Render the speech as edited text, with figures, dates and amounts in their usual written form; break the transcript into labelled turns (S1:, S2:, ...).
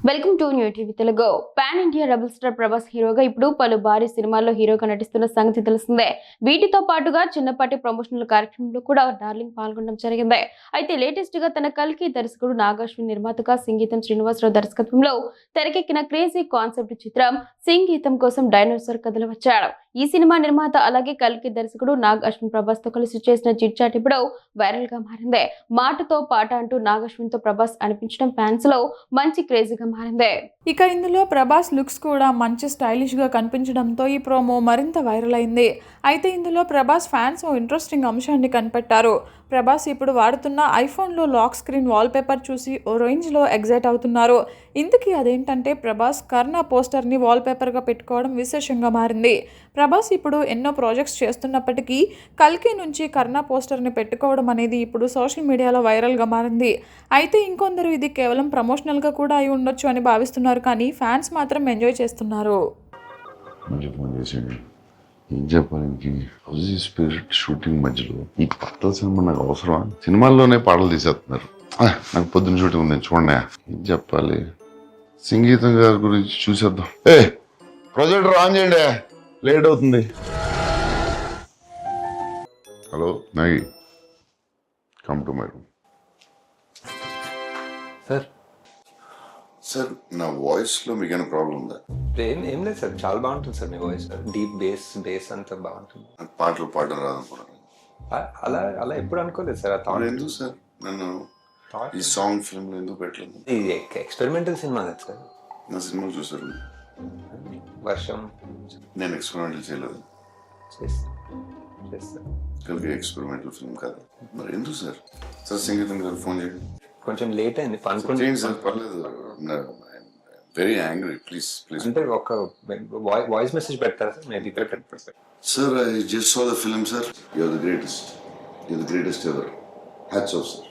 S1: Welcome to new TV Telugu. Pan India rebel star Prabhas హీరోగా ఇప్పుడు పలు భారీ సినిమాల్లో హీరోగా నటిస్తున్న సంగతి తెలిసిందే. వీటితో పాటుగా చిన్నపాటి ప్రమోషనల్ కార్యక్రమంలో కూడా డార్లింగ్ పాల్గొనడం జరిగింది. అయితే లేటెస్ట్ గా తన కల్కి దర్శకుడు నాగాశ్విన్ నిర్మాతగా సంగీతం శ్రీనివాసరావు దర్శకత్వంలో తెరకెక్కిన క్రేజీ కాన్సెప్ట్ చిత్రం సంగీతం కోసం డైనోసార్ కథలు వచ్చాడు. ఈ సినిమా నిర్మాత అలాగే కల్కి దర్శకుడు నాగ్ అశ్విన్ ప్రభాస్ తో కలిసి చేసిన చిట్ చాట్ ఇప్పుడు వైరల్ గా మారింది. మాటతో పాట అంటూ నాగాశ్విన్ తో ప్రభాస్ అనిపించడం ఫ్యాన్స్ లో మంచి క్రేజీగా మారింది.
S2: ఇక ఇందులో ప్రభాస్ లుక్స్ కూడా మంచి స్టైలిష్ గా కనిపించడంతో ఈ ప్రోమో మరింత వైరల్ అయింది. అయితే ఇందులో ప్రభాస్ ఫ్యాన్స్ ఓ ఇంట్రెస్టింగ్ అంశాన్ని కనిపెట్టారు. ప్రభాస్ ఇప్పుడు వాడుతున్న ఐఫోన్లో లాక్ స్క్రీన్ వాల్పేపర్ చూసి ఓ రేంజ్లో ఎగ్జైట్ అవుతున్నారు. ఇందుకీ అదేంటంటే ప్రభాస్ కర్ణ పోస్టర్ని వాల్పేపర్గా పెట్టుకోవడం విశేషంగా మారింది. ప్రభాస్ ఇప్పుడు ఎన్నో ప్రాజెక్ట్స్ చేస్తున్నప్పటికీ కల్కి నుంచి కర్ణ పోస్టర్ని పెట్టుకోవడం అనేది ఇప్పుడు సోషల్ మీడియాలో వైరల్గా మారింది. అయితే ఇంకొందరు ఇది కేవలం ప్రమోషనల్గా కూడా అయి ఉండొచ్చు అని భావిస్తున్నారు, కానీ ఫ్యాన్స్ మాత్రం ఎంజాయ్ చేస్తున్నారు.
S3: ఏం చెప్పాలి, స్పిరిట్ షూటింగ్ మధ్యలో ఈ పాటల సినిమా నాకు అవసరమా? సినిమాల్లోనే పాటలు తీసేస్తున్నారు. నాకు పొద్దున్న షూటింగ్ ఉంది, చూడండి. ఏం చెప్పాలి, సంగీతం గారి గురించి చూసేద్దాం. ప్రొజెక్టర్ ఆన్ చేయండి, లేట్ అవుతుంది. Hello Nagi, come to my room. Sir నా వాయిస్ లో మీకు ఏమైనా ప్రాబ్లం ఉందా?
S4: ఏం లేదు సార్, చాలా బాగుంటుంది సార్ మీ వాయిస్. డీప్ బేస్ అంతా బాగుంటుంది.
S3: పాటలు పాడడం రాదనుకున్నాను.
S4: అలా ఎప్పుడు అనుకోలేదు సార్.
S3: ఎందుకు సార్ నన్ను ఈ సాంగ్ ఫిల్మ్ లో ఎందుకు పెట్టలేదు?
S4: ఇది ఎక్స్పెరిమెంటల్ సినిమా సార్.
S3: నా సినిమా చూసారు?
S4: వర్షం
S3: నేను ఎక్స్పెరిమెంటల్ చేయలేదు. కలిగి ఎక్స్పెరిమెంటల్ ఫిల్మ్ కాదు. మరి ఎందుకు సార్? సార్ సంగీతం గారు ఫోన్ చేయండి.
S4: కొంచెం లేట్ అయింది,
S3: సార్ పర్లేదు. Very angry, please please.
S4: అంటే ఒక వాయిస్ మెసేజ్ పెడతారా సార్? నేను ఇక్కడ పెడతాను.
S3: Sir, I just saw the film, sir. You're the greatest. You're the greatest ever. Hats off, sir.